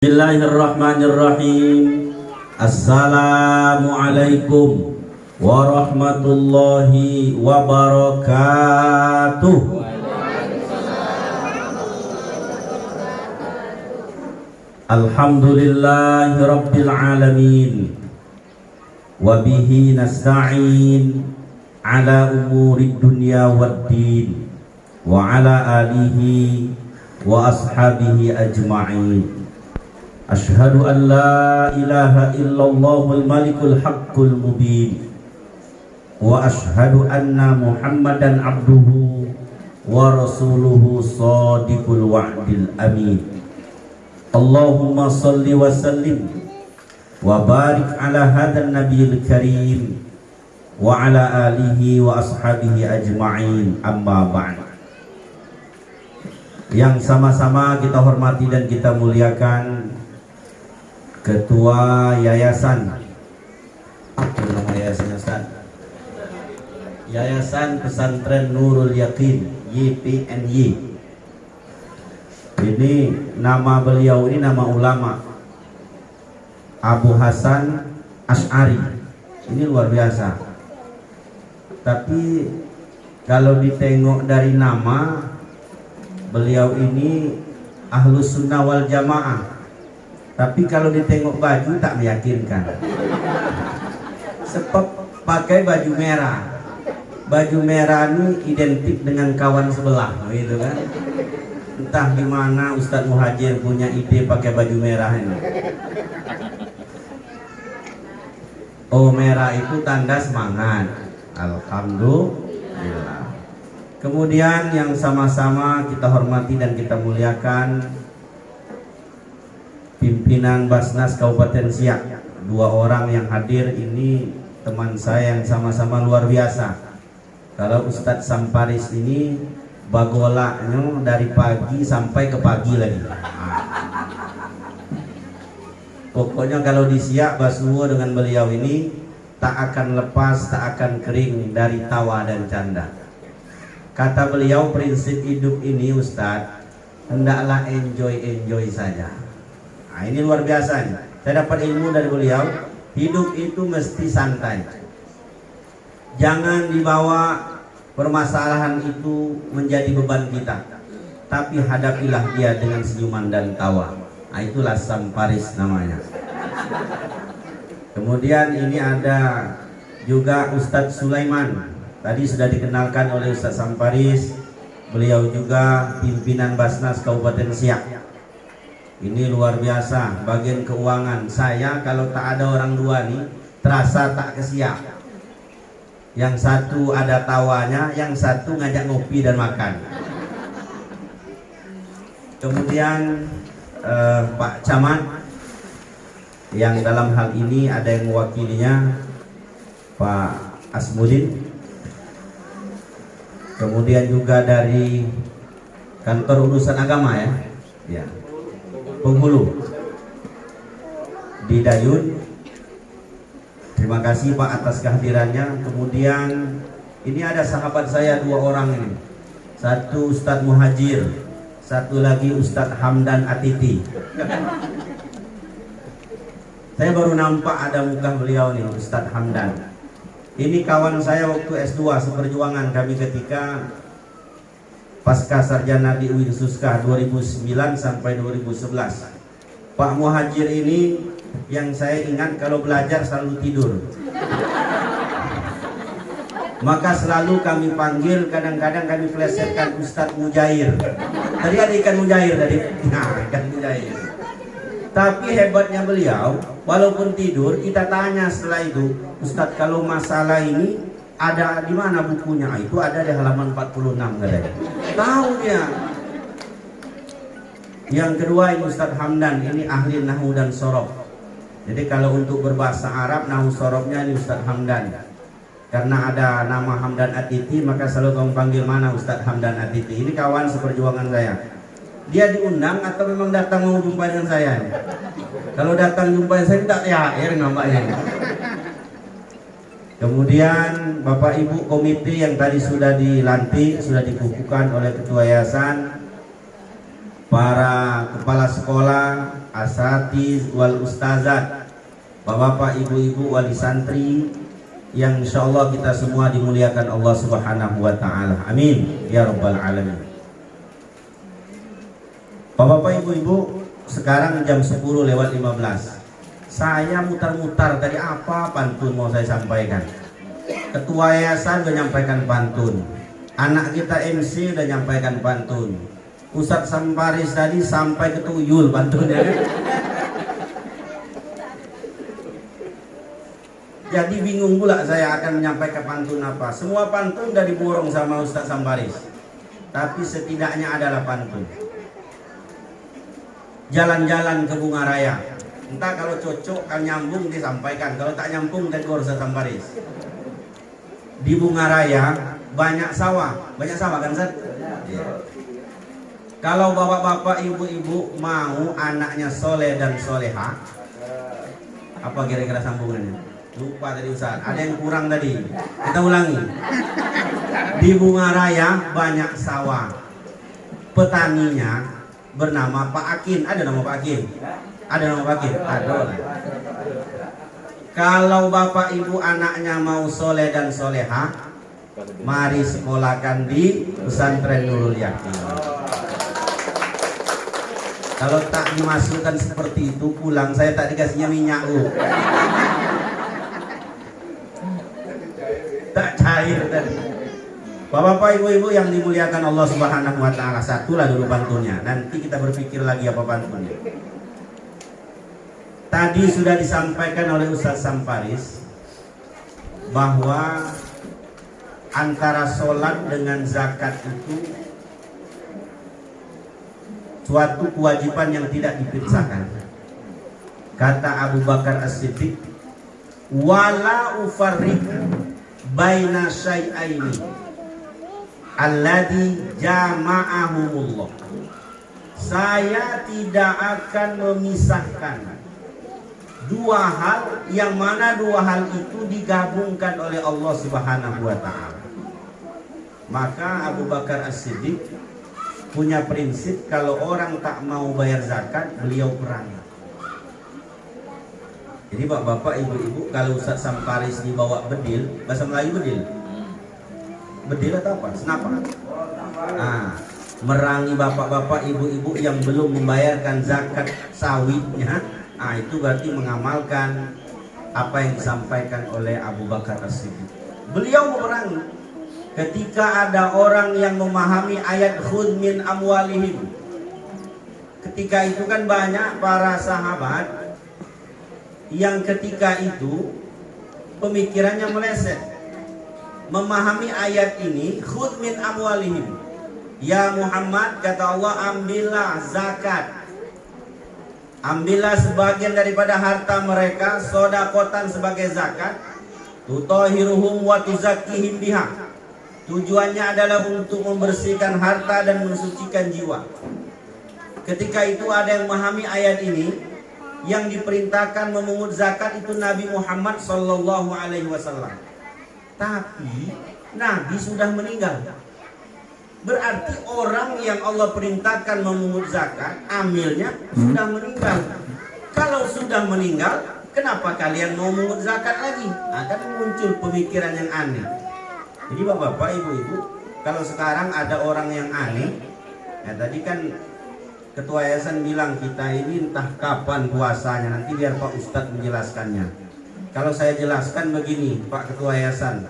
Bismillahirrahmanirrahim. Assalamualaikum warahmatullahi wabarakatuh. Alhamdulillahi rabbil alamin. Wabihi nasta'in ala umuri dunya waddin. Wa ala alihi wa ashabihi ajma'in. Asyhadu an la ilaha illallahul malikul haqqul mubin. Wa asyhadu anna Muhammadan abduhu wa rasuluhu shadiqul wa'dil amin. Allahumma salli wa sallim wa barik ala hadan nabiyil karim wa ala alihi wa ashabihi ajma'in, amma ba'd. Yang sama-sama kita hormati dan kita muliakan Ketua Yayasan, apa nama yayasannya Ustaz? Yayasan Pesantren Nurul Yakin, YPNY. Ini nama beliau, ini nama ulama, Abu Hasan Asy'ari. Ini luar biasa. Tapi kalau ditengok dari nama, beliau ini Ahlus Sunnah wal Jamaah. Tapi kalau ditengok baju tak meyakinkan. Sebab pakai baju merah. Baju merah ini identik dengan kawan sebelah, gitu kan? Entah gimana Ustadz Muhajir punya ide pakai baju merah ini. Oh, merah itu tanda semangat. Alhamdulillah. Kemudian yang sama-sama kita hormati dan kita muliakan pimpinan Basnas Kabupaten Siak. Dua orang yang hadir ini teman saya yang sama-sama luar biasa. Kalau Ustadz Samparis ini bagolaknya dari pagi sampai ke pagi lagi. Pokoknya kalau di Siak Basuwo dengan beliau ini tak akan lepas, tak akan kering dari tawa dan canda. Kata beliau, prinsip hidup ini Ustadz, hendaklah enjoy saja. Nah, ini luar biasa nih. Saya dapat ilmu dari beliau. Hidup itu mesti santai. Jangan dibawa permasalahan itu menjadi beban kita, tapi hadapilah dia dengan senyuman dan tawa. Nah, itulah Samparis namanya. Kemudian ini ada juga Ustadz Sulaiman. Tadi sudah dikenalkan oleh Ustadz Samparis. Beliau juga pimpinan Basnas Kabupaten Siak. Ini luar biasa, bagian keuangan. Saya kalau tak ada orang dua nih, terasa tak kesiap. Yang satu ada tawanya, yang satu ngajak ngopi dan makan. Kemudian Pak Camat, yang dalam hal ini ada yang mewakilinya, Pak Asmudin. Kemudian juga dari kantor urusan agama ya. Penghulu di Dayun. Terima kasih Pak atas kehadirannya. Kemudian ini ada sahabat saya dua orang ini. Satu Ustadz Muhajir, satu lagi Ustadz Hamdan Atiti. Saya baru nampak ada muka beliau nih, Ustadz Hamdan. Ini kawan saya waktu S2 seperjuangan kami ketika pasca sarjana di UIN Suskah 2009 sampai 2011. Pak Muhajir ini yang saya ingat kalau belajar selalu tidur. Maka selalu kami panggil, kadang-kadang kami plesetkan Ustadz Mujair. Tadi ada ikan mujair tadi. Nah, ikan mujair. Tapi hebatnya beliau, walaupun tidur kita tanya setelah itu, Ustadz kalau masalah ini ada di mana bukunya? Itu ada di halaman 46 katanya. Tahu dia. Yang kedua ini Ustadz Hamdan, ini ahli nahwu dan sorof. Jadi kalau untuk berbahasa Arab, nahwu sorofnya ini Ustadz Hamdan. Karena ada nama Hamdan Atiti, maka selalu kamu panggil mana Ustadz Hamdan Atiti. Ini kawan seperjuangan saya. Dia diundang atau memang datang mau jumpa dengan saya? Kalau datang jumpa saya tak THR nampaknya. Kemudian Bapak Ibu komite yang tadi sudah dilantik, sudah dikukuhkan oleh Ketua Yayasan. para kepala sekolah, asatiz wal ustazat, bapak-bapak, ibu-ibu, wali santri, yang insyaallah kita semua dimuliakan Allah Subhanahu wa taala. Amin ya rabbal alamin. Bapak-bapak, ibu-ibu, sekarang jam 10:15. Saya mutar-mutar tadi apa pantun mau saya sampaikan. Ketua yayasan udah nyampaikan pantun, anak kita MC udah nyampaikan pantun, Ustadz Samparis tadi sampai ke tuyul pantunnya. Jadi bingung pula saya akan menyampaikan pantun apa. Semua pantun udah diborong sama Ustadz Samparis, tapi setidaknya adalah pantun. Jalan-jalan ke Bunga Raya, entah kalau cocok kan nyambung disampaikan, kalau tak nyambung tegur Ustadz Samparis. Di Bunga Raya banyak sawah kan Ustadz? Ya. Kalau bapak-bapak, ibu-ibu mau anaknya soleh dan soleha, apa kira-kira sambungannya? Lupa tadi Ustaz, ada yang kurang tadi. Kita ulangi. Di Bunga Raya banyak sawah. Petaninya bernama Pak Akin. Ada nama Pak Akin? Ada nama Pak Akin? Ada. Kalau bapak ibu anaknya mau soleh dan soleha, mari sekolahkan di pesantren Nurul Yakin. Kalau tak dimasukkan seperti itu, pulang saya tak dikasihnya minyak. Tak cair tadi. Bapak-bapak, ibu-ibu yang dimuliakan Allah Subhanahu wa taala, satulah dulu pantunnya. Nanti kita berpikir lagi apa pantunnya. Tadi sudah disampaikan oleh Ustadz Samparis bahwa antara sholat dengan zakat itu suatu kewajiban yang tidak dipisahkan. Kata Abu Bakar As-Siddiq, wala ufarriq baina syai'aini alladhi jama'ahumullah. Saya tidak akan memisahkan dua hal yang mana dua hal itu digabungkan oleh Allah Subhanahu wa taala. Maka Abu Bakar As-Siddiq punya prinsip, kalau orang tak mau bayar zakat, beliau perangi. Jadi bapak-bapak, ibu-ibu, kalau Ustadz Samparis dibawa bedil, bahasa Melayu bedil. Bedil atau apa? Senapan. Merangi bapak-bapak, ibu-ibu yang belum membayarkan zakat sawitnya. Itu berarti mengamalkan apa yang disampaikan oleh Abu Bakar As-Siddiq. Beliau memerangi ketika ada orang yang memahami ayat khudh min amwalihim. Ketika itu kan banyak para sahabat yang ketika itu pemikirannya meleset, memahami ayat ini khudh min amwalihim. Ya Muhammad, kata Allah, ambillah zakat, ambillah sebagian daripada harta mereka, sodakotan sebagai zakat, tutahhiruhum wa tuzakkihim biha. Tujuannya adalah untuk membersihkan harta dan mensucikan jiwa. Ketika itu ada yang memahami ayat ini, yang diperintahkan memungut zakat itu Nabi Muhammad sallallahu alaihi wasallam. Tapi Nabi sudah meninggal. Berarti orang yang Allah perintahkan memungut zakat, amilnya sudah meninggal. Kalau sudah meninggal, kenapa kalian mau memungut zakat lagi? Akan muncul pemikiran yang aneh. Jadi bapak-bapak, ibu-ibu, kalau sekarang ada orang yang aneh, ya tadi kan ketua yayasan bilang kita ini entah kapan puasanya, nanti biar Pak Ustadz menjelaskannya. Kalau saya jelaskan begini, Pak Ketua Yayasan,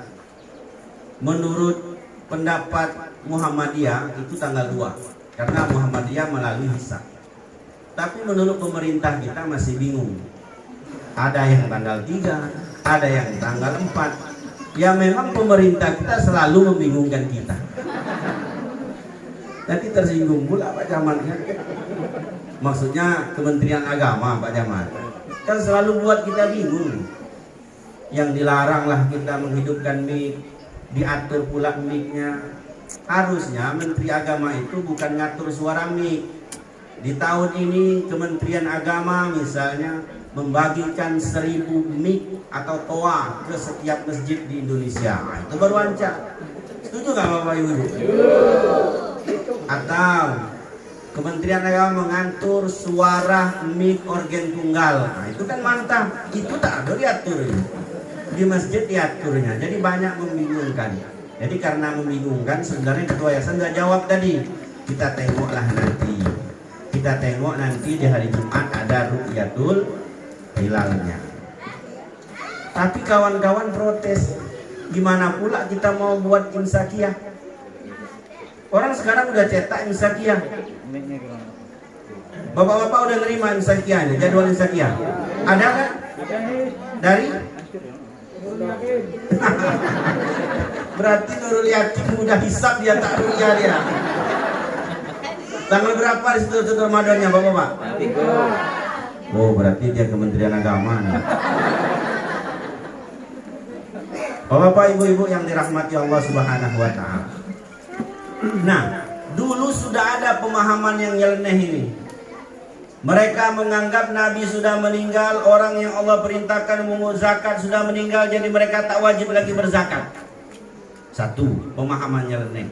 menurut pendapat Muhammadiyah itu tanggal 2, karena Muhammadiyah melalui hisab. Tapi menurut pemerintah kita masih bingung. Ada yang tanggal 3, ada yang tanggal 4. Ya memang pemerintah kita selalu membingungkan kita. Nanti tersinggung pula Pak Jamal. Maksudnya Kementerian Agama Pak Jamal. Kan selalu buat kita bingung. Yang dilaranglah kita menghidupkan mic, diatur pula mic-nya. Harusnya Menteri Agama itu bukan ngatur suara mic. Di tahun ini Kementerian Agama misalnya membagikan 1000 mic atau toa ke setiap masjid di Indonesia. Itu baru ancak. Setuju nggak Bapak Ibu? Atau Kementerian Agama mengatur suara mic organ tunggal. Nah, itu kan mantap. Itu tak ada diatur. Di masjid diaturnya. Jadi banyak membingungkan. Jadi karena membingungkan, sebenarnya ketua yayasan nggak jawab tadi. Kita tengoklah nanti. Kita tengok nanti di hari Jumat ada ru'yatul hilalnya. Tapi kawan-kawan protes. Gimana pula kita mau buat imsakiyah? Orang sekarang udah cetak imsakiyah. Bapak-bapak udah nerima imsakiyahnya, jadwal imsakiyah? Ada kan? Dari? Berarti Nurul Yakin udah hisap dia, tak ru'yah dia. Tanggal berapa di situ Ramadannya Bapak-bapak? Oh, berarti dia Kementerian Agama nih. Bapak-bapak, ibu-ibu yang dirahmati Allah Subhanahu wa taala. Nah, dulu sudah ada pemahaman yang nyeleneh ini. Mereka menganggap Nabi sudah meninggal, orang yang Allah perintahkan memungut zakat sudah meninggal, jadi mereka tak wajib lagi berzakat. Satu, pemahaman nyeleneh.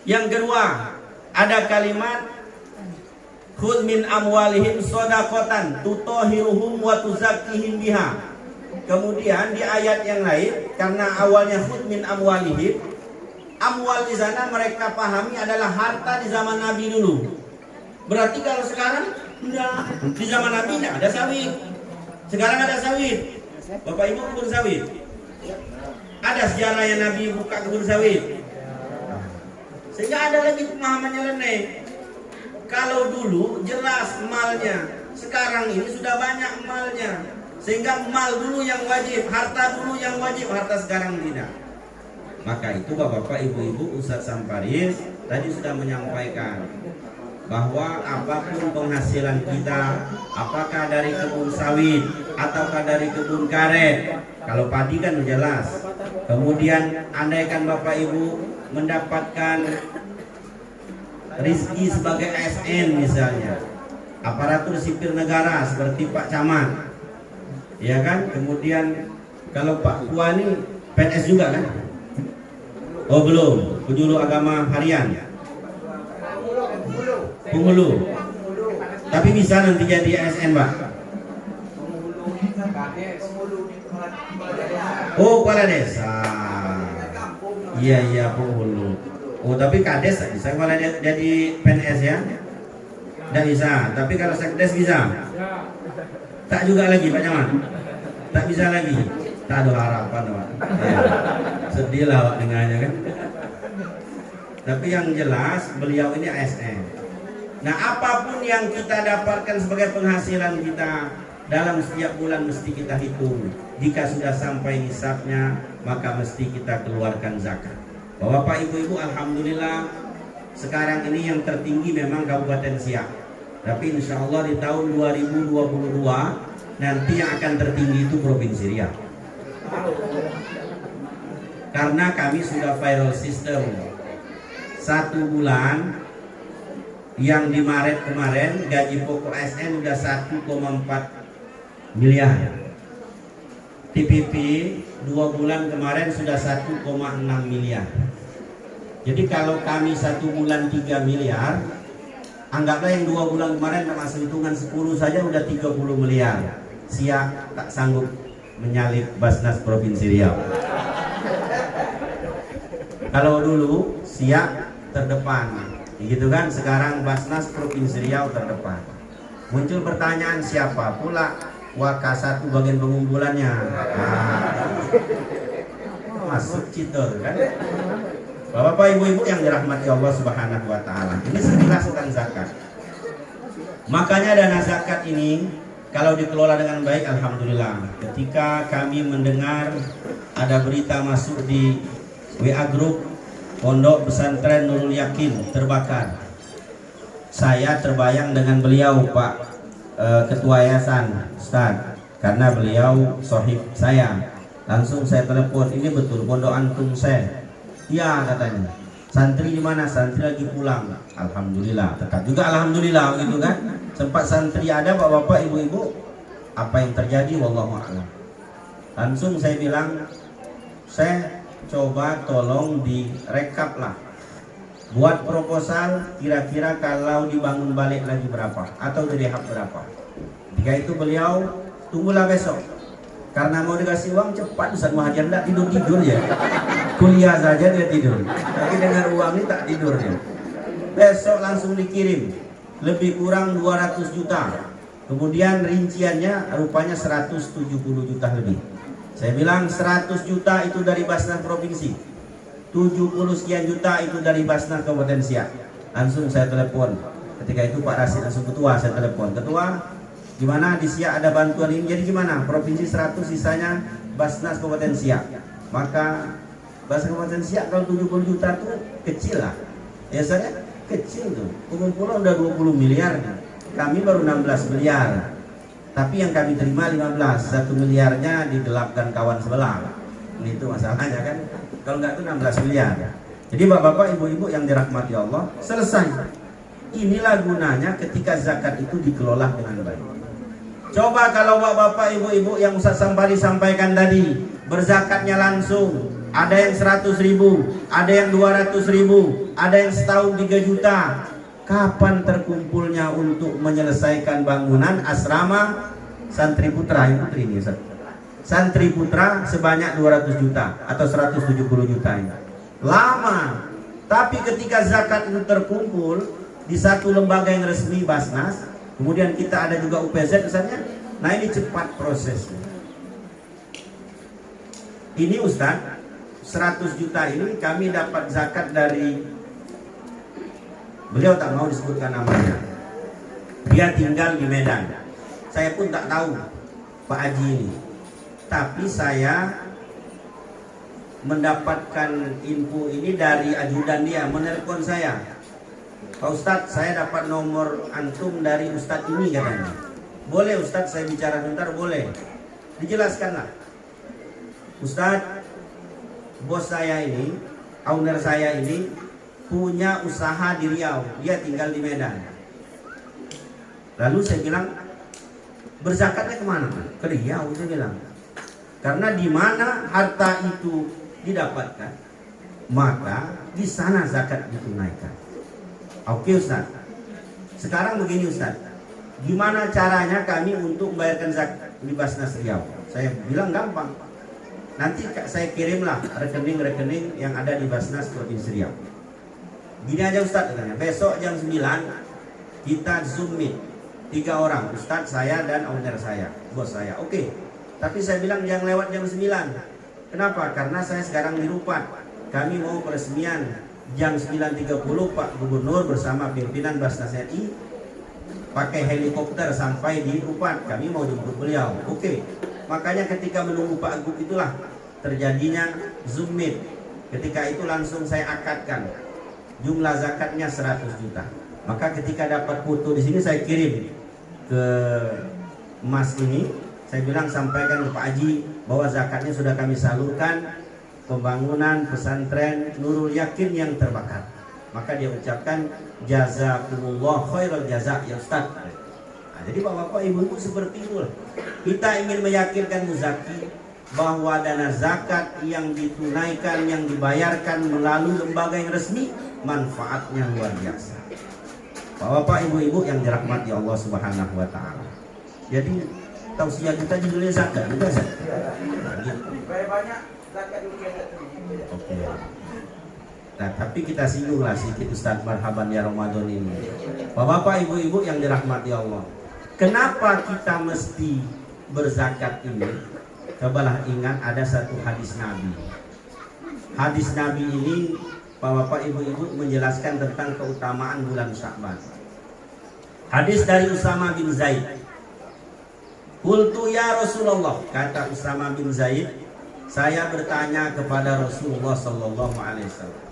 Yang kedua, ada kalimat khudz min amwalihim shadaqatan tutahhiruhum wa tuzakkihim biha. Kemudian di ayat yang lain, karena awalnya khudz min amwalihim, amwal di sana mereka pahami adalah harta di zaman Nabi dulu. Berarti kalau sekarang enggak, di zaman Nabi enggak ada sawit. Sekarang ada sawit. Bapak Ibu kebun sawit. Ada sejarahnya Nabi buka kebun sawit. Sehingga ada lagi pemahaman nyeleneh. Kalau dulu jelas malnya, sekarang ini sudah banyak malnya. Sehingga mal dulu yang wajib, harta dulu yang wajib, harta sekarang tidak. Maka itu Bapak-bapak, Ibu-ibu, Ustadz Samparis tadi sudah menyampaikan bahwa apapun penghasilan kita, apakah dari kebun sawit ataukah dari kebun karet, kalau padi kan jelas. Kemudian andaikan Bapak Ibu mendapatkan rizki sebagai ASN misalnya, aparatur sipil negara seperti Pak Camat, ya kan? Kemudian kalau Pak Puani PNS juga kan? Oh belum, penjuru agama harian, penghulu. Tapi bisa nanti jadi ASN Pak. Oh kepala desa. Iya penghulu. Oh tapi kades bisa kalau jadi PNS ya? Tidak bisa. Tapi kalau sekdes bisa. Tak juga lagi Pak Camat. Tak bisa lagi. Tak ada harapan Pak. Ya. Sedih lah Pak dengannya kan. Tapi yang jelas beliau ini ASN. Nah apapun yang kita dapatkan sebagai penghasilan kita dalam setiap bulan mesti kita hitung. Jika sudah sampai nisabnya maka mesti kita keluarkan zakat. Bapak Ibu-ibu, alhamdulillah sekarang ini yang tertinggi memang Kabupaten Siak. Tapi insya Allah di tahun 2022 nanti yang akan tertinggi itu Provinsi Riau. Karena kami sudah viral system. 1 bulan yang di Maret kemarin gaji pokok ASN udah 1,4 miliar. TPP 2 bulan kemarin sudah 1,6 miliar. Jadi kalau kami 1 bulan 3 miliar, anggaplah yang 2 bulan kemarin termasuk hitungan 10 saja udah 30 miliar. Siak tak sanggup menyalip Basnas Provinsi Riau. Kalau dulu Siak terdepan, gitu kan? Sekarang Basnas Provinsi Riau terdepan. Muncul pertanyaan siapa pula Waka 1 bagian pengumpulannya? Masuk citor kan? Bapak Ibu-ibu yang dirahmati Allah Subhanahu wa taala. Ini sekilas tentang zakat. Makanya dana zakat ini kalau dikelola dengan baik alhamdulillah. Ketika kami mendengar ada berita masuk di WA Group Pondok Pesantren Nurul Yakin terbakar, saya terbayang dengan beliau Pak Ketua Yayasan Ustaz, karena beliau sohib saya. Langsung saya telepon, ini betul pondok antum saya? Ya katanya. Santri di mana? Santri lagi pulang. Alhamdulillah. Tetap juga alhamdulillah gitu kan. Sempat santri ada bapak-bapak, ibu-ibu. Apa yang terjadi wallahu a'lam. Langsung saya bilang, saya coba tolong direkap lah buat proposal kira-kira kalau dibangun balik lagi berapa atau direhab berapa. Ketika itu beliau tunggulah besok, karena mau dikasih uang cepat. Ustaz Muhajir tidak tidur ya, kuliah saja dia tidur, tapi dengan uang ini tak tidur dia. Besok langsung dikirim, lebih kurang 200 juta. Kemudian rinciannya rupanya 170 juta lebih. Saya bilang 100 juta itu dari Basnas Provinsi, 70 sekian juta itu dari Basnas Kabupaten Siak. Langsung saya telepon. Ketika itu Pak Rasid langsung ketua, saya telepon. Ketua, gimana di Siak ada bantuan ini? Jadi gimana? Provinsi 100, sisanya Basnas Kabupaten Siak. Maka Basnas Kabupaten Siak kalau 70 juta itu kecil lah. Ya saya kecil tuh. Pengumpulan udah 20 miliar. Kami baru 16 miliar. Tapi yang kami terima 15. 1 miliarnya digelapkan kawan sebelah. Itu masalahnya kan. Kalau enggak itu 16 miliar. Jadi bapak-bapak, ibu-ibu yang dirahmati Allah, selesai. Inilah gunanya ketika zakat itu dikelola dengan baik. Coba kalau bapak-bapak, ibu-ibu yang Ustaz Sampari sampaikan tadi, berzakatnya langsung, ada yang 100.000, ada yang 200.000, ada yang setahun 3 juta. Kapan terkumpulnya untuk menyelesaikan bangunan asrama santri putra yang putri ini, Ustaz? Santri putra sebanyak 200 juta atau 170 juta ini. Lama. Tapi ketika zakat itu terkumpul di satu lembaga yang resmi Basnas, kemudian kita ada juga UPZ misalnya, nah ini cepat prosesnya. Ini Ustaz, 100 juta ini kami dapat zakat dari, beliau tak mau disebutkan namanya. Dia tinggal di Medan. Saya pun tak tahu Pak Haji ini. Tapi saya mendapatkan info ini dari ajudan dia, menelpon saya. Pak Ustadz, saya dapat nomor antum dari Ustadz ini katanya. Boleh Ustadz saya bicara sebentar? Boleh. Dijelaskanlah. Ustadz, bos saya ini, owner saya ini punya usaha di Riau, dia tinggal di Medan. Lalu saya bilang, berzakatnya kemana? Ke Riau, saya bilang. Karena di mana harta itu didapatkan, maka di sana zakat ditunaikan. Oke Ustaz. Sekarang begini Ustaz, gimana caranya kami untuk membayarkan zakat di Basnas Riau? Saya bilang gampang. Nanti saya kirimlah rekening-rekening yang ada di Basnas Provinsi Riau. Gini aja Ustaz katanya, besok jam 9 kita Zoom meet 3 orang, Ustaz, saya dan owner saya, bos saya. Oke. Tapi saya bilang jangan lewat jam 9. Kenapa? Karena saya sekarang di Rupat. Kami mau peresmian jam 9.30, Pak Gubernur bersama pimpinan Basnas RI pakai helikopter sampai di Rupat. Kami mau jemput beliau. Oke. Makanya ketika menunggu Pak Gub itulah terjadinya Zoom meet. Ketika itu langsung saya akadkan jumlah zakatnya 100 juta. Maka ketika dapat foto di sini saya kirim ke Mas ini. Saya bilang sampaikan ke Pak Haji bahwa zakatnya sudah kami salurkan pembangunan pesantren Nurul Yakin yang terbakar. Maka dia ucapkan jazakumullah khairal jaza ya Ustaz. Nah, jadi bapak-bapak ibu-ibu seperti itu. Kita ingin meyakinkan muzaki bahwa dana zakat yang ditunaikan, yang dibayarkan melalui lembaga yang resmi, manfaatnya luar biasa. Bapak-bapak ibu-ibu yang dirahmati Allah Subhanahu wa taala. Jadi tausiah kita judulnya zakat, juga zakat. Banyak zakat Oke. Nah, tapi kita singgunglah sedikit Ustaz marhaban ya Ramadan ini. Bapak-bapak ibu-ibu yang dirahmati Allah. Kenapa kita mesti berzakat ini? Cobalah ingat ada satu hadis Nabi. Hadis Nabi ini Bapak-bapak ibu-ibu menjelaskan tentang keutamaan bulan Sya'ban. Hadis dari Usama bin Zaid. Qultu ya Rasulullah, kata Usama bin Zaid, saya bertanya kepada Rasulullah sallallahu alaihi wasallam.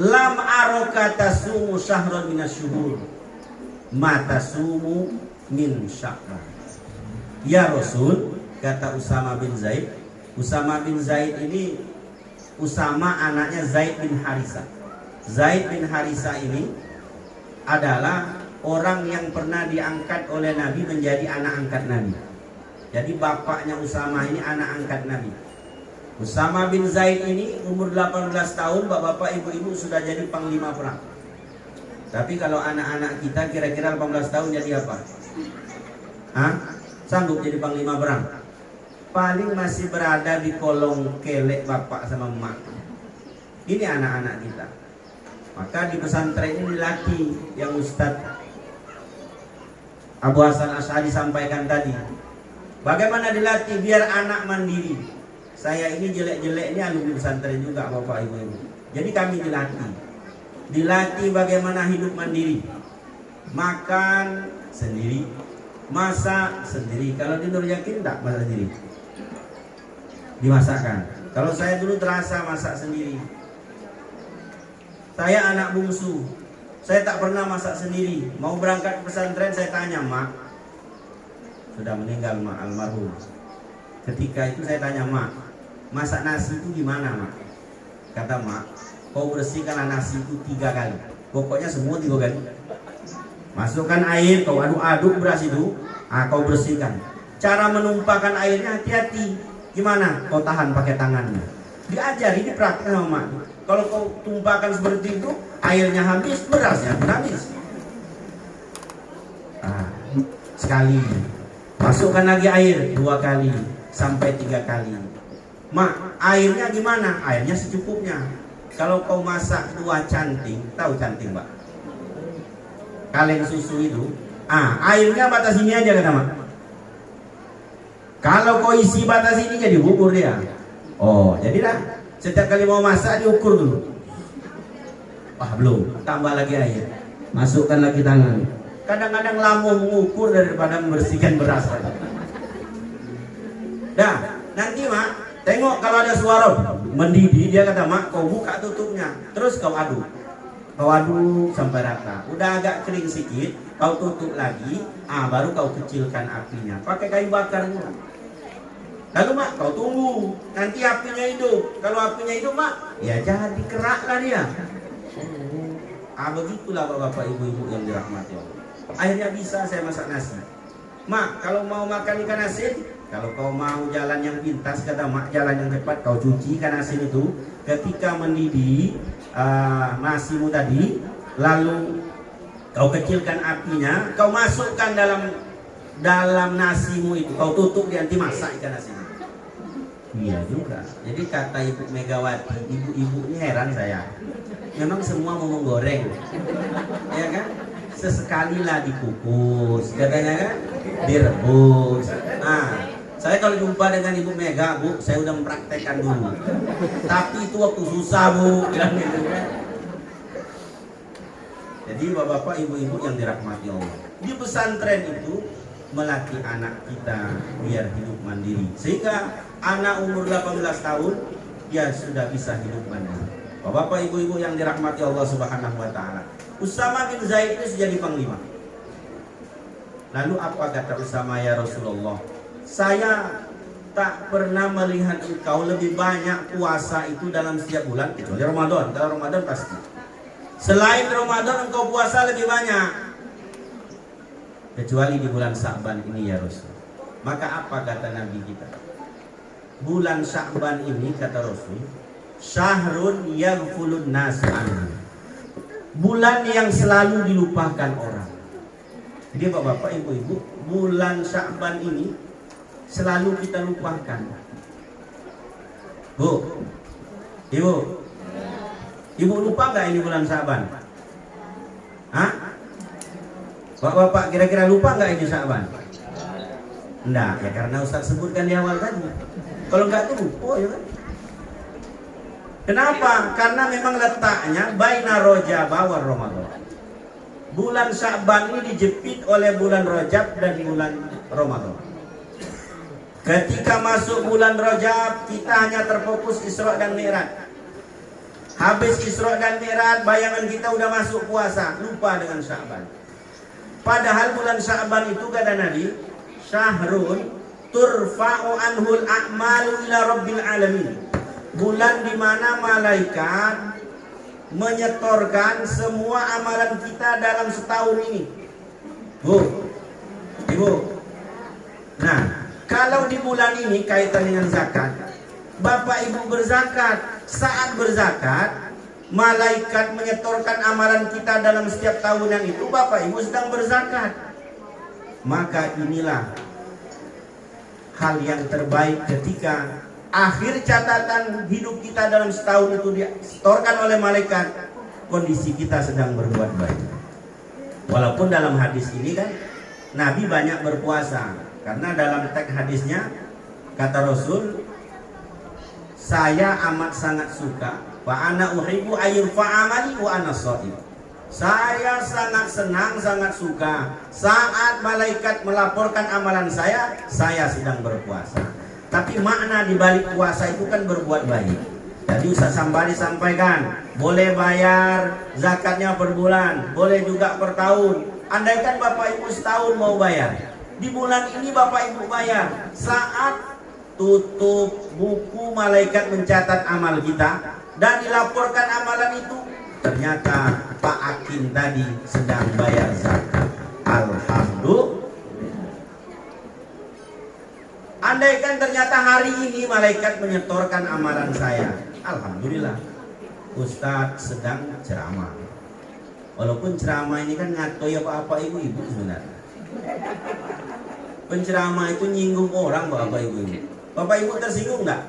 Lam araka tasumu syahran minasyuhur, ma tasumu min Sya'ban. Ya Rasul, kata Usama bin Zaid. Usama bin Zaid ini Usama anaknya Zaid bin Harisah. Zaid bin Harisah ini adalah orang yang pernah diangkat oleh Nabi menjadi anak angkat Nabi. Jadi bapaknya Usama ini anak angkat Nabi. Usama bin Zaid ini umur 18 tahun, bapak-bapak, ibu-ibu sudah jadi panglima perang. Tapi kalau anak-anak kita kira-kira 18 tahun jadi apa? Hah? Sanggup jadi panglima perang? Paling masih berada di kolong kelek bapak sama emak. Ini anak-anak kita. Maka di pesantren ini dilatih yang Ustadz Abu Hasan Asy'ari sampaikan tadi. Bagaimana dilatih biar anak mandiri. Saya ini jelek-jelek ini alumni pesantren juga bapak ibu. Jadi kami dilatih bagaimana hidup mandiri, makan sendiri, masak sendiri. Kalau di Nur Yakin tak masak sendiri, dimasakkan. Kalau saya dulu terasa masak sendiri. Saya anak bungsu, saya tak pernah masak sendiri. Mau berangkat ke pesantren saya tanya mak, sudah meninggal mak almarhum. Ketika itu saya tanya mak, masak nasi itu gimana mak? Kata mak, kau bersihkanlah nasi itu 3 kali. Pokoknya semua 3 kali. Masukkan air, kau aduk-aduk beras itu, kau bersihkan. Cara menumpahkan airnya hati-hati. Gimana? Kau tahan pakai tangannya. Diajari, dipraktek sama mak. Kalau kau tumpahkan seperti itu, airnya habis, berasnya pun habis. Sekali. Masukkan lagi air 2 kali sampai 3 kali. Mak, airnya gimana? Airnya secukupnya. Kalau kau masak 2 canting, tahu canting pak? Kaleng susu itu, airnya batas ini aja kata mak. Kalau kau isi batas ini jadi bubur dia. Oh, jadilah setiap kali mau masak diukur dulu. Belum, tambah lagi air. Masukkan lagi tangan. Kadang-kadang lama mengukur daripada membersihkan beras. Dah, nanti mak, tengok kalau ada suara mendidih, dia kata mak, kau buka tutupnya, terus kau aduk. Kau aduk sampai rata. Udah agak kering sedikit, kau tutup lagi, baru kau kecilkan apinya. Pakai kayu bakar juga. Lalu mak, kau tunggu, nanti apinya hidup. Kalau apinya hidup mak, ya jadi keraklah dia. Begitulah bapak ibu-ibu yang dirahmati Allah. Akhirnya bisa saya masak nasi. Mak, kalau mau makan ikan asin, kalau kau mau jalan yang pintas, kata mak, jalan yang cepat, kau cuci ikan asin itu. Ketika mendidih nasimu tadi, lalu kau kecilkan apinya, kau masukkan dalam nasimu itu, kau tutup, nanti masak ikan asin. Iya juga. Jadi kata Ibu Megawati, ibu-ibu ini heran saya. Memang semua mau menggoreng, ya kan? Sesekali lah dikukus, katanya kan, direbus. Saya kalau jumpa dengan Ibu Mega, Bu, saya udah mempraktekkan dulu. Tapi itu waktu susah, Bu, bilang gitu kan. Jadi bapak-bapak, ibu-ibu yang dirahmati Allah, di pesantren itu melatih anak kita biar hidup mandiri. Sehingga anak umur 18 tahun dia sudah bisa hidup mandiri. Bapak-bapak, ibu-ibu yang dirahmati Allah Subhanahu wa taala. Usama bin Zaid itu jadi panglima. Lalu apa kata Usama, ya Rasulullah? Saya tak pernah melihat engkau lebih banyak puasa itu dalam setiap bulan kecuali Ramadan. Kalau Ramadan pasti. Selain Ramadan engkau puasa lebih banyak kecuali di bulan Sya'ban ini ya Rasul. Maka apa kata Nabi kita? Bulan Sya'ban ini kata Rasul, syahrun yaghfulun nas anhu. Bulan yang selalu dilupakan orang. Jadi bapak-bapak, ibu-ibu, bulan Sya'ban ini selalu kita lupakan. Bu, ibu lupa nggak ini bulan Sya'ban? Bapak-bapak kira-kira lupa nggak ini Sya'ban? Enggak, ya karena Ustaz sebutkan di awal tadi. Kalau nggak tuh lupa ya kan? Kenapa? Karena memang letaknya baina Rajab wa Ramadan. Bulan Sya'ban ini dijepit oleh bulan Rajab dan bulan Ramadan. Ketika masuk bulan Rajab, kita hanya terfokus Isra dan Mi'raj. Habis Isra dan Mi'raj, bayangan kita udah masuk puasa, lupa dengan Sya'ban. Padahal bulan Sya'ban itu kata Nabi, syahrun turfa'u anhul a'malu ila rabbil alamin. Bulan di mana malaikat menyetorkan semua amalan kita dalam setahun ini. Bu, ibu. Nah, kalau di bulan ini kaitan dengan zakat, Bapak Ibu berzakat. Saat berzakat, malaikat menyetorkan amalan kita dalam setiap tahunan itu, Bapak Ibu sedang berzakat. Maka inilah hal yang terbaik ketika akhir catatan hidup kita dalam setahun itu disetorkan oleh malaikat, kondisi kita sedang berbuat baik. Walaupun dalam hadis ini kan Nabi banyak berpuasa, karena dalam teks hadisnya kata Rasul, saya amat sangat suka wa ana uhibbu ayyurfa amali wa ana shaim. Saya sangat senang, sangat suka saat malaikat melaporkan amalan saya sedang berpuasa. Tapi makna di balik puasa itu kan berbuat baik. Jadi Ustaz Sambari sampaikan, boleh bayar zakatnya per bulan, boleh juga per tahun. Andaikan Bapak Ibu setahun mau bayar, di bulan ini Bapak Ibu bayar, saat tutup buku malaikat mencatat amal kita dan dilaporkan amalan itu, ternyata Pak Akin tadi sedang bayar zakat. Alhamdulillah. Andaikan ternyata hari ini malaikat menyetorkan amalan saya, alhamdulillah, Ustadz sedang ceramah. Walaupun ceramah ini kan ngatoi apa-apa ibu-ibu sebenarnya. Penceramah itu nyinggung orang, Bapak Ibu. Bapak Ibu tersinggung nggak?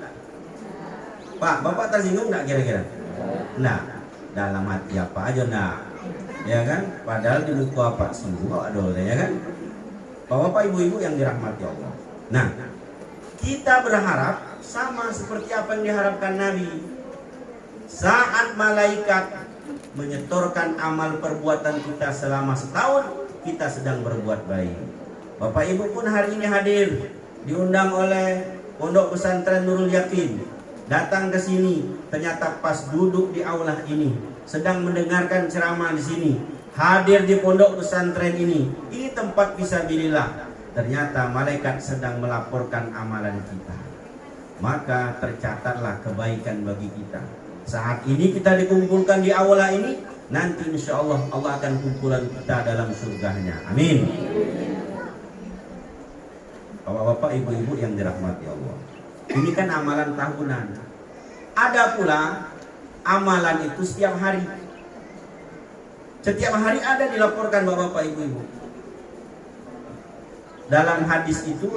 Pak, Bapak tersinggung nggak kira-kira? Nah, dalam hati apa aja nah, ya kan? Padahal di buku apa singgung kok ada, ya kan? Bapak Ibu-ibu yang dirahmati Allah. Nah, kita berharap sama seperti apa yang diharapkan Nabi. Saat malaikat menyetorkan amal perbuatan kita selama setahun, kita sedang berbuat baik. Bapak Ibu pun hari ini hadir, diundang oleh Pondok Pesantren Nurul Yakin, datang ke sini, ternyata pas duduk di aula ini, sedang mendengarkan ceramah di sini, hadir di pondok pesantren ini tempat fisabilillah. Ternyata malaikat sedang melaporkan amalan kita, maka tercatatlah kebaikan bagi kita. Saat ini kita dikumpulkan di aula ini, nanti insya Allah Allah akan kumpulan kita dalam surganya. Amin. Bapak-bapak, ibu-ibu yang dirahmati Allah, ini kan amalan tahunan. Ada pula amalan itu setiap hari. Setiap hari ada dilaporkan bapak-bapak, ibu-ibu. Dalam hadis itu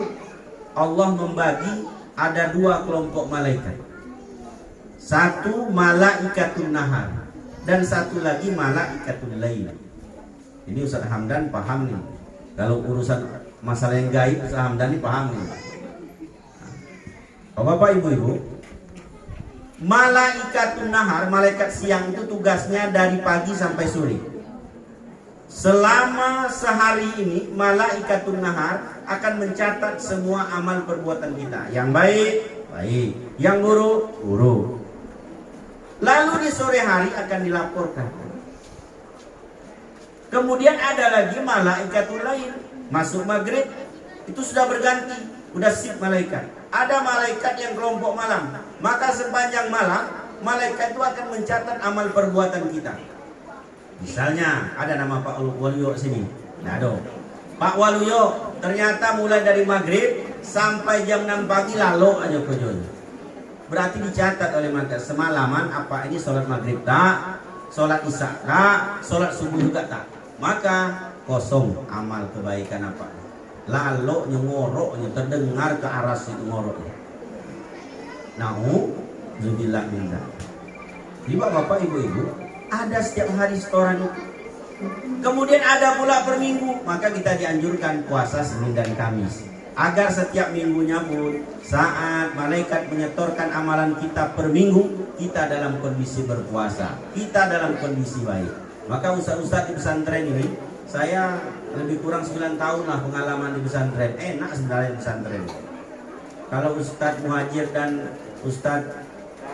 Allah membagi ada dua kelompok malaikat. Satu malaikatun nahar dan satu lagi malaikatul lail. Ini Ustaz Hamdan paham nih. Kalau urusan masalah yang gaib Ustaz Hamdan ini paham nih. Bapak Ibu-ibu, malaikatun nahar, malaikat siang itu tugasnya dari pagi sampai sore. Selama sehari ini malaikatun nahar akan mencatat semua amal perbuatan kita. Yang baik, baik. Yang buruk, buruk. Lalu di sore hari akan dilaporkan. Kemudian ada lagi malaikatul lail. Masuk maghrib itu sudah berganti, sudah sip malaikat. Ada malaikat yang kelompok malam. Maka sepanjang malam malaikat itu akan mencatat amal perbuatan kita. Misalnya ada nama Pak Waluyo sini. Nah, ada Pak Waluyo, ternyata mulai dari maghrib sampai jam 6 pagi lalu aja kejol. Berarti dicatat oleh malaikat semalaman apa ini sholat maghrib tak, sholat isya tak, sholat subuh juga tak. Maka kosong amal kebaikan apa. Lalu ngoroknya terdengar ke aras itu ngoroknya. Zubillah minta. Jadi bapak ibu-ibu ada setiap hari setoran itu. Kemudian ada pula per minggu. Maka kita dianjurkan puasa Senin dan Kamis, agar setiap minggunya pun saat malaikat menyetorkan amalan kita per minggu, kita dalam kondisi berpuasa, kita dalam kondisi baik. Maka ustaz-ustaz di pesantren ini, saya lebih kurang 9 tahun lah pengalaman di pesantren. Enak sebenarnya di pesantren. Kalau Ustaz Muhajir dan Ustaz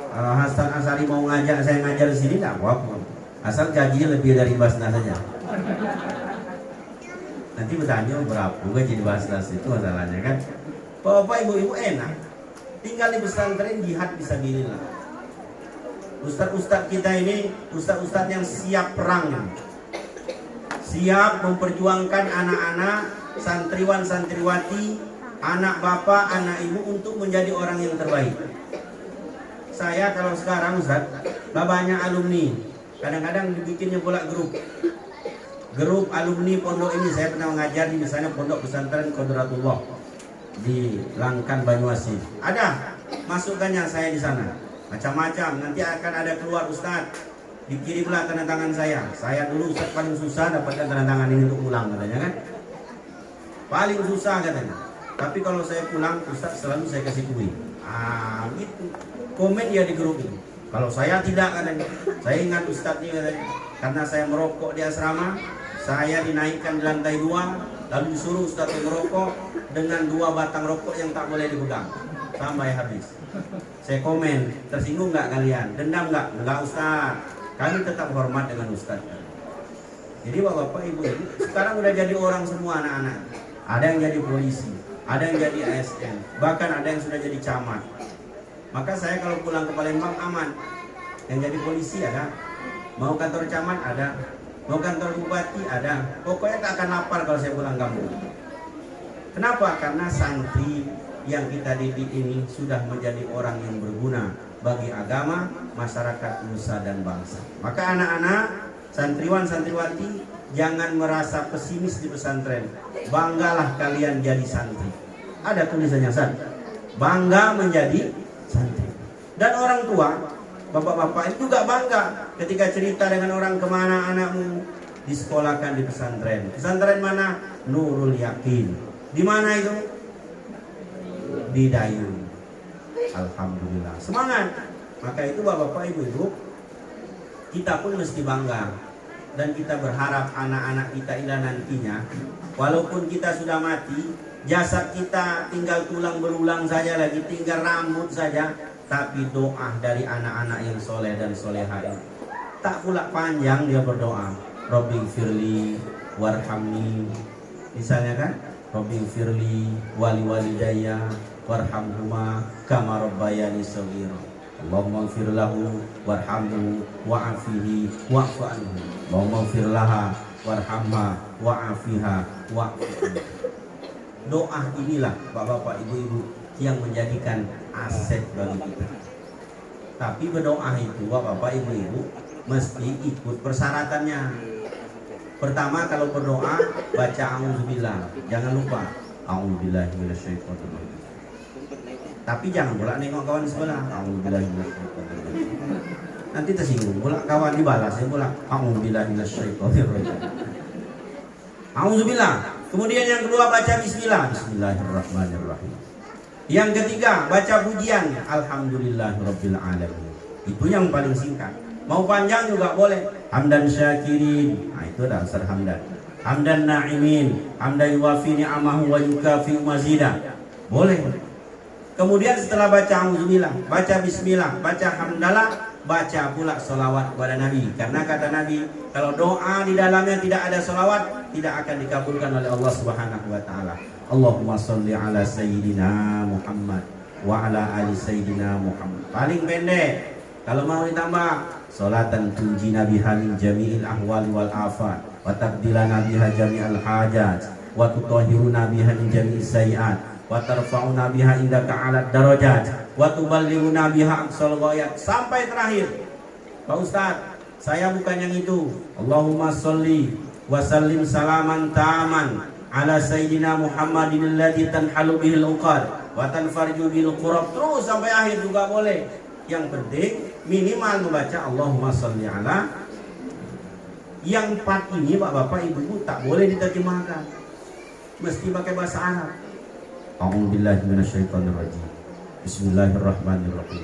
Hasan Asari mau ngajak saya ngajar di sini, tidak apa-apa. Asal gajinya lebih dari Basnas saja. Nanti bertanya berapa gaji di Basnas, itu masalahnya kan. Bapak ibu-ibu enak tinggal di pesantren, jihad fisabilillah. Ustaz-ustaz kita ini ustaz-ustaz yang siap perang, siap memperjuangkan anak-anak, santriwan santriwati, anak bapak, anak ibu untuk menjadi orang yang terbaik. saya kalau sekarang Ustaz, banyak alumni. Kadang-kadang dibikinnya pula grup alumni pondok ini. Saya pernah mengajar di misalnya pondok pesantren Qudratullah di Langkan Banyuasin. Ada masukannya saya di sana. Macam-macam. Nanti akan ada keluar Ustaz, dikirimlah tanda tangan saya. Saya dulu Ustaz paling susah dapatkan tanda tangan ini untuk pulang katanya kan. Paling susah katanya. Tapi kalau saya pulang Ustaz selalu saya kasih kuih. Gitu. Komen dia di grup ini. Kalau saya tidak katanya. Saya ingat Ustaz ini katanya. Karena saya merokok di asrama, saya dinaikkan di lantai 2. Lalu disuruh Ustaz merokok dengan 2 batang rokok yang tak boleh dipegang sampai habis. Saya komen, tersinggung nggak kalian? Dendam nggak? Enggak Ustaz. Kami tetap hormat dengan Ustaz. Jadi bapak-bapak ibu-ibu sekarang udah jadi orang semua anak-anak. Ada yang jadi polisi, ada yang jadi ASN, bahkan ada yang sudah jadi camat. Maka saya kalau pulang ke Palembang aman. Yang jadi polisi ada, mau kantor camat ada, mau kantor bupati ada. Pokoknya tak akan lapar kalau saya pulang kampung. Kenapa? Karena santri yang kita didik ini sudah menjadi orang yang berguna bagi agama, masyarakat, nusa dan bangsa. Maka anak-anak, santriwan santriwati, jangan merasa pesimis di pesantren. Banggalah kalian jadi santri. Ada tulisannya San. Bangga menjadi santri. Dan orang tua, bapak-bapak itu juga bangga ketika cerita dengan orang kemana anakmu disekolahkan di pesantren. Pesantren mana? Nurul Yakin. Di mana itu? Di Dayung. Alhamdulillah. Semangat. Maka itu bapak-bapak ibu-ibu, kita pun mesti bangga. Dan kita berharap anak-anak kita ini nantinya, walaupun kita sudah mati, jasad kita tinggal tulang berulang saja lagi, tinggal rambut saja, tapi doa dari anak-anak yang soleh dan soleha ini tak pula panjang dia berdoa. Rabbi firli warhamni, misalnya kan, Rabbi firli wali walidayya warhamhuma kama rabbayani shaghira. Allahumma ighfir lahu warhamhu wa'afihi wa'fu anhu. Allahumma ighfir laha warhamha wa'afiha wa'fu anhu. Doa inilah bapak-bapak ibu-ibu yang menjadikan aset bagi kita. Tapi berdoa itu bapak-bapak ibu-ibu mesti ikut persyaratannya. Pertama kalau berdoa baca auzubillah, jangan lupa auzubillahi minasyaitonir rajim. Tapi jangan pula nengok kawan sebelah, auzubillahi minasyaitonir rajim. Nanti tersinggung pula kawan dibalas ya pula auzubillahi minasyaitonir rajim. Auzubillah. Kemudian yang kedua baca bismillah, bismillahirrahmanirrahim. Yang ketiga baca pujian, alhamdulillahirabbil alamin. Itu yang paling singkat. Mau panjang juga boleh. Hamdan syakirin. Nah, itu dasar hamdan. Hamdan na'imin, hamdan yuwafi ni'amahu wa yukafi mazida. Boleh. Kemudian setelah baca auzubillah, baca bismillah, baca hamdalah, baca pula salawat kepada Nabi. Karena kata Nabi, kalau doa di dalamnya tidak ada salawat, tidak akan dikabulkan oleh Allah Subhanahu wa taala. Allahumma sholli ala sayyidina Muhammad wa ala ali sayyidina Muhammad. Paling pendek. Kalau mau ditambah, salatan tunjina biha min jami'il ahwali wal afat wa tabdilana biha jami'al hajat wa tutahhiruna biha min jami'is sayiat wa tarfa'una biha indaka 'alad darajat wa tuballighuna biha aqsal ghayat. Sampai terakhir. Pak Ustaz, saya bukan yang itu. Allahumma sholli wa sallim salaman taman ala sayyidina Muhammadin alladzi tanhalu bihil uqad wa tanfarju bil qurab. Terus sampai akhir juga boleh. Yang penting minimal membaca Allahumma sholli ala. Yang 4 ini bapak-bapak ibu-ibu tak boleh diterjemahkan, mesti pakai bahasa Arab. A'udzubillahi minasyaitonir rajim. Bismillahirrahmanirrahim.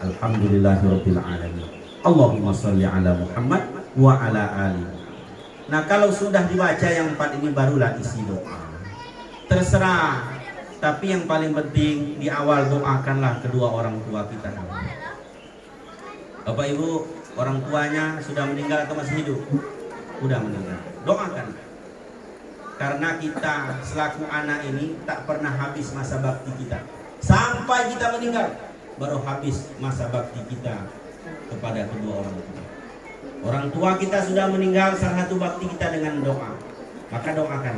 Alhamdulillahirabbil alamin. Allahumma sholli ala Muhammad wa ala ali. Nah, kalau sudah dibaca yang 4 ini barulah isi doa. Terserah. Tapi yang paling penting di awal doakanlah kedua orang tua kita. Bapak ibu, orang tuanya sudah meninggal atau masih hidup? Sudah meninggal. Doakan. Karena kita selaku anak ini tak pernah habis masa bakti kita. Sampai kita meninggal baru habis masa bakti kita kepada kedua orang tua. Orang tua kita sudah meninggal, salah satu bakti kita dengan doa. Maka doakan.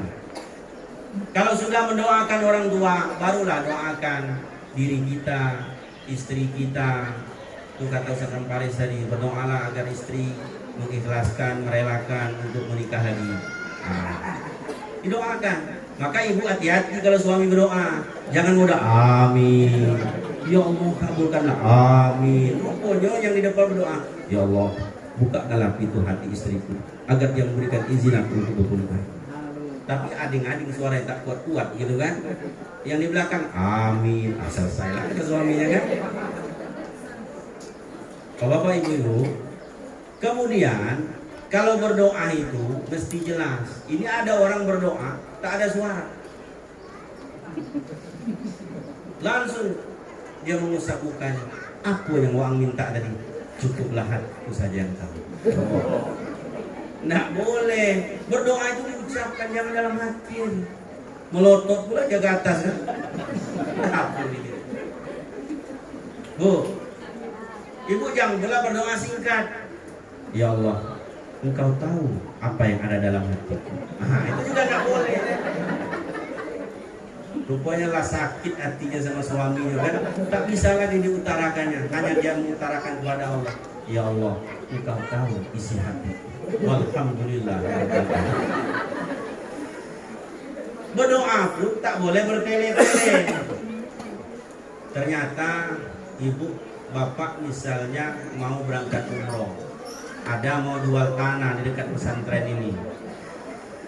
Kalau sudah mendoakan orang tua, barulah doakan diri kita, istri kita, Itu kata Ustaz Samparis tadi, berdoalah agar istri mengikhlaskan, merelakan untuk menikah lagi. Didoakan. Maka ibu hati-hati kalau suami berdoa, jangan mudah amin, ya Allah kabulkanlah, amin. Pokoknya yang di depan berdoa, ya Allah bukakanlah pintu hati istriku agar dia memberikan izin aku untuk berkuliah. Tapi ading-ading suara yang tak kuat-kuat gitu kan, yang di belakang amin, selesai lah ke suaminya kan. Kalau Bapak Ibu, kemudian kalau berdoa itu mesti jelas. Ini ada orang berdoa tak ada suara, langsung dia mengusap mukanya. Apa yang Wang minta tadi? Cukuplah hatiku saja yang tahu. Nggak boleh. Berdoa itu diucapkan, jangan dalam hati. Melotot pula jaga atas kan? Bu, ibu jangan pula berdoa singkat. Ya Allah, Engkau tahu apa yang ada dalam hatiku. Itu juga nggak boleh. Rupanya lah sakit hatinya sama suaminya kan, tak bisa lagi diutarakannya, hanya dia mengutarakan kepada Allah. Ya Allah, Engkau tahu isi hati. Alhamdulillah. Berdoa pun tak boleh bertele-tele. Ternyata ibu bapak misalnya mau berangkat umroh, ada mau jual tanah di dekat pesantren ini.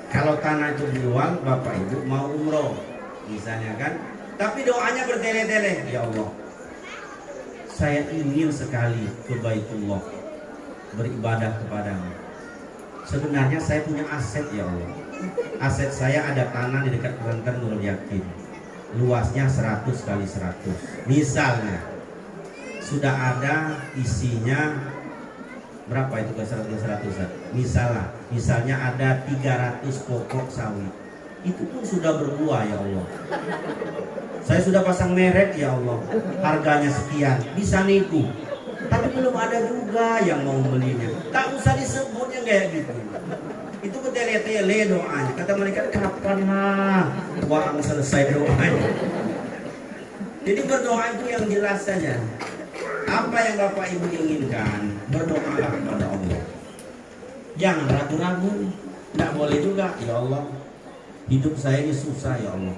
Kalau tanah itu dijual, bapak ibu mau umroh misalnya kan, tapi doanya bertele-tele. Ya Allah, saya ingin sekali ke Baitullah beribadah kepadamu. Sebenarnya saya punya aset ya Allah. Aset saya ada tanah di dekat pesantren Nurul Yakin, luasnya 100 kali 100. Misalnya sudah ada isinya berapa itu ke 100? Misalnya ada 300 pokok sawit. Itu pun sudah berbuah ya Allah. Saya sudah pasang merek ya Allah, harganya sekian, bisa nipu. Tapi belum ada juga yang mau belinya. Tak usah disebutnya kayak gitu. Itu bertele-tele doanya. Kata mereka, kapan lah Wang selesai doanya. Jadi berdoa itu yang jelas saja. Apa yang Bapak Ibu inginkan, berdoalah kepada Allah. Jangan ragu-ragu. Tidak boleh juga, ya Allah, hidup saya ini susah ya Allah.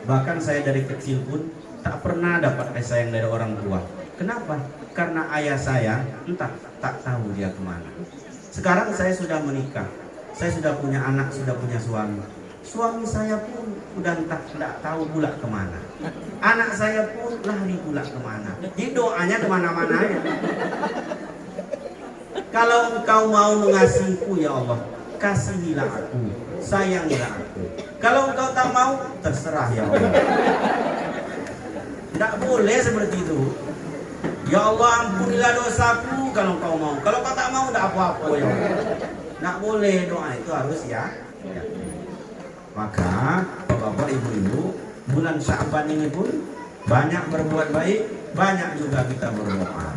Bahkan saya dari kecil pun tak pernah dapat kasih sayang dari orang tua. Kenapa? Karena ayah saya entah tak tahu dia kemana. Sekarang saya sudah menikah, saya sudah punya anak, sudah punya suami. Suami saya pun udah entah tidak tahu pula kemana. Anak saya pun lari pula kemana. Jadi doanya kemana-mana ya. Kalau Engkau mau mengasihiku ya Allah, kasihilah aku, sayangilah aku. Kalau Engkau tak mau, terserah ya Allah. Tidak boleh seperti itu. Ya Allah, ampunilah dosaku kalau Engkau mau. Kalau Kau tak mau, tidak apa-apa ya Allah. Tidak boleh, doa itu harus ya. Maka Bapak Ibu-ibu, bulan Sya'ban ini pun banyak berbuat baik, banyak juga kita berdoa.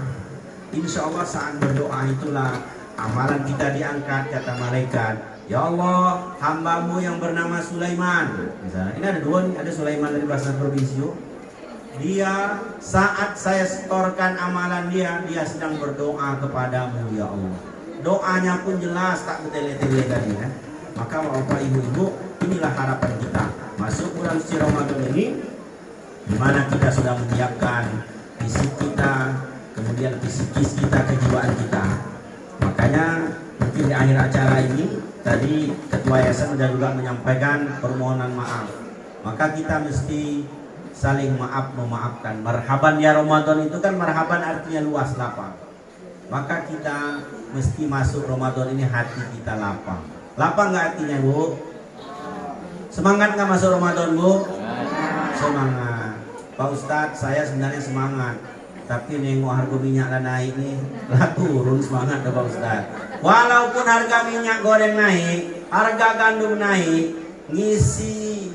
Insya Allah saat berdoa itulah amalan kita diangkat, kata malaikat. Ya Allah, hambamu yang bernama Sulaiman. Misalnya, ini ada dua nih, ada Sulaiman dari Basnas Provinsio. Dia saat saya setorkan amalan dia sedang berdoa kepadamu ya Allah. Doanya pun jelas, tak bertele-tele tadi ya. Maka Bapak Ibu-ibu, inilah harapan kita masuk bulan suci Ramadan ini, di mana kita sudah menyiapkan fisik kita, kemudian psikis kita, kejiwaan kita. Makanya mungkin di akhir acara ini tadi Ketua Yayasan sudah juga menyampaikan permohonan maaf. Maka kita mesti saling memaafkan. Marhaban ya Ramadan itu kan marhaban artinya luas, lapang. Maka kita mesti masuk Ramadan ini hati kita lapang. Lapang nggak hatinya Bu? Semangat nggak masuk Ramadan Bu? Semangat. Pak Ustadz, saya sebenarnya semangat, tapi nengok harga minyak lah naik nih, lah turun semangat Pak Ustadz. Walaupun harga minyak goreng naik, harga gandum naik, ngisi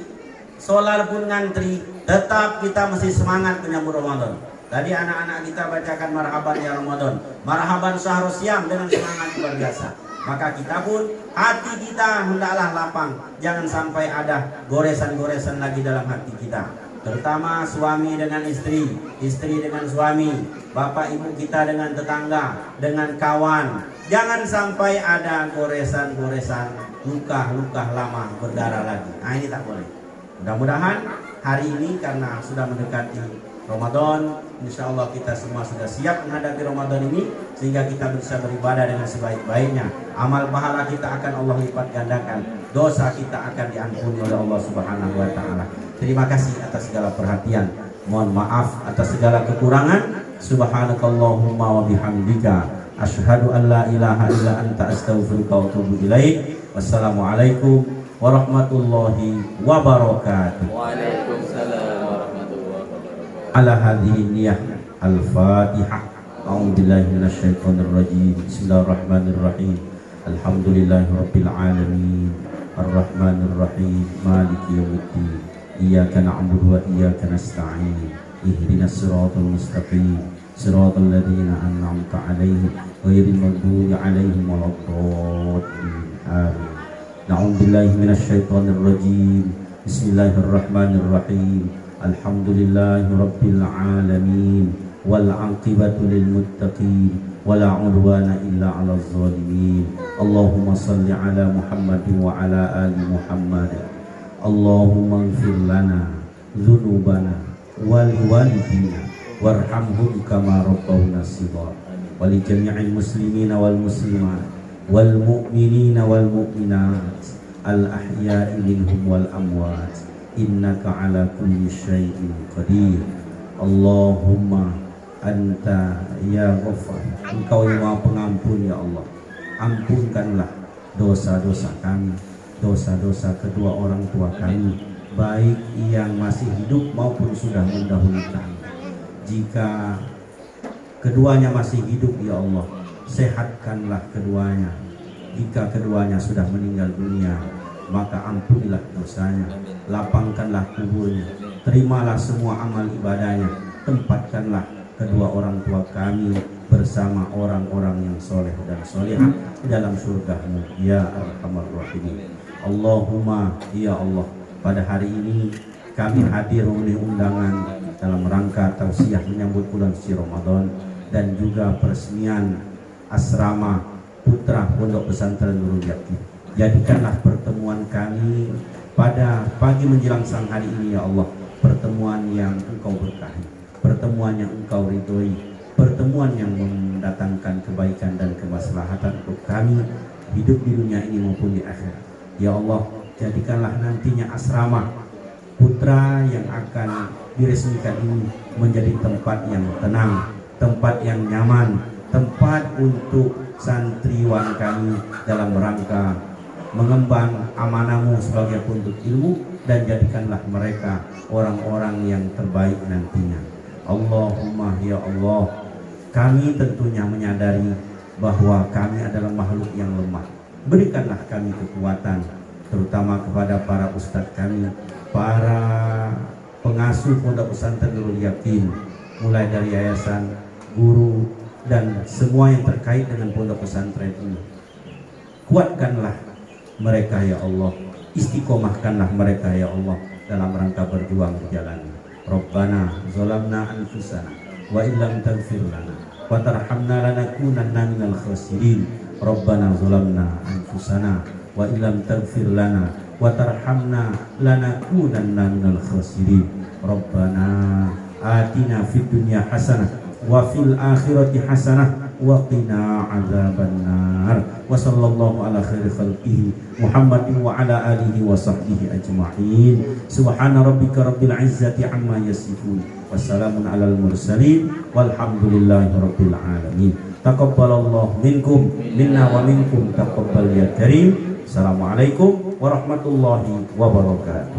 solar pun ngantri, tetap kita mesti semangat menyambut Ramadan. Tadi anak-anak kita bacakan marhaban ya Ramadan, marhaban syahrul syam dengan semangat luar biasa. Maka kita pun hati kita hendaklah lapang, jangan sampai ada goresan-goresan lagi dalam hati kita. terutama suami dengan istri, istri dengan suami, bapak ibu kita dengan tetangga, dengan kawan. Jangan sampai ada goresan-goresan, luka-luka lama berdarah lagi. Nah, ini tak boleh. Mudah-mudahan hari ini karena sudah mendekati Ramadan, insya Allah kita semua sudah siap menghadapi Ramadan ini, sehingga kita bisa beribadah dengan sebaik-baiknya. Amal pahala kita akan Allah lipat gandakan, dosa kita akan diampuni oleh Allah Subhanahu wa Ta'ala. Terima kasih atas segala perhatian, mohon maaf atas segala kekurangan. Subhanakallahumma wa bihamdika, asyhadu an la ilaha illa anta, astaghfiruka wa atubu ilaik. Wassalamualaikum warahmatullahi wabarakatuh. Waalaikumsalam warahmatullahi wabarakatuh. Ala hadhihi niyah al-Fatihah. A'udzubillahi minasyaitonir rajim. Bismillahirrahmanirrahim. Alhamdulillahirabbil alamin. Arrahmanir rahim. Maliki yaumiddin. Iyyaka na'budu wa iyyaka nasta'in. Ihdinas siratal mustaqim. Siratal ladzina an'amta 'alaihim ghairil maghdubi 'alaihim waladdallin. Amin. Na'udzubillahi minasyaitonir rajim. Bismillahirrahmanirrahim. Alhamdulillahi rabbil alamin. Wal 'aqibatu lil muttaqin. Wala 'udwana illa 'alal zalimin. Allahumma shalli 'ala Muhammadin wa 'ala ali Muhammad. Allahumma ighfir lana dzunubana wa liwalidina warhamhum kama rabbawna shighara. Wa li jami'il muslimina wal muslimat wal mu'minina wal mu'minat al ahya'i minhum wal amwat innaka ala kulli syai'in qadir. Allahumma anta ya ghafar, engkau yang maha pengampun ya Allah. Ampunkanlah dosa-dosa kami, dosa-dosa kedua orang tua kami, baik yang masih hidup maupun sudah mendahului kami. Jika keduanya masih hidup ya Allah, sehatkanlah keduanya. Jika keduanya sudah meninggal dunia, maka ampunilah dosanya, lapangkanlah kuburnya, terimalah semua amal ibadahnya, tempatkanlah kedua orang tua kami bersama orang-orang yang soleh dan solehah dalam surga-Mu ya arhamar rahimin. Allahumma ya Allah, pada hari ini kami hadir memenuhi undangan dalam rangka tausiah menyambut bulan suci Ramadan dan juga peresmian asrama putra Pondok Pesantren Nurul Yakin. Jadikanlah pertemuan kami pada pagi menjelang sang hari ini ya Allah, pertemuan yang Engkau berkahi, pertemuan yang Engkau ridhoi, pertemuan yang mendatangkan kebaikan dan kemaslahatan untuk kami hidup di dunia ini maupun di akhirat. Ya Allah, jadikanlah nantinya asrama putra yang akan diresmikan ini menjadi tempat yang tenang, tempat yang nyaman, tempat untuk santriwan kami dalam rangka mengemban amanah-Mu sebagai penuntut ilmu, dan jadikanlah mereka orang-orang yang terbaik nantinya. Allahumma ya Allah, kami tentunya menyadari bahwa kami adalah makhluk yang lemah. Berikanlah kami kekuatan, terutama kepada para ustadz kami, para pengasuh Pondok Pesantren Nurul Yakin, mulai dari yayasan, guru, dan semua yang terkait dengan pondok pesantren ini. Kuatkanlah mereka ya Allah, istiqomahkanlah mereka ya Allah dalam rangka berjuang di jalan. Rabbana zalamna anfusana wa illam taghfir lana wa tarhamna lanakunanna minal khasirin. Rabbana zalamna anfusana wa illam taghfir lana wa tarhamna lanakunanna minal khasirin. Rabbana atina fid dunya hasanah wa fil akhirati hasanah wa qina adzabannar. Wa sallallahu ala khairi khalqihi Muhammadin wa ala alihi wa sahbihi ajma'in. Subhana rabbika rabbil izzati amma yasifun, wassalamun alal mursalin, walhamdulillahi rabbil alamin. Taqabbalallahu minkum minna wa minkum taqabbal ya karim. Assalamualaikum warahmatullahi wabarakatuh.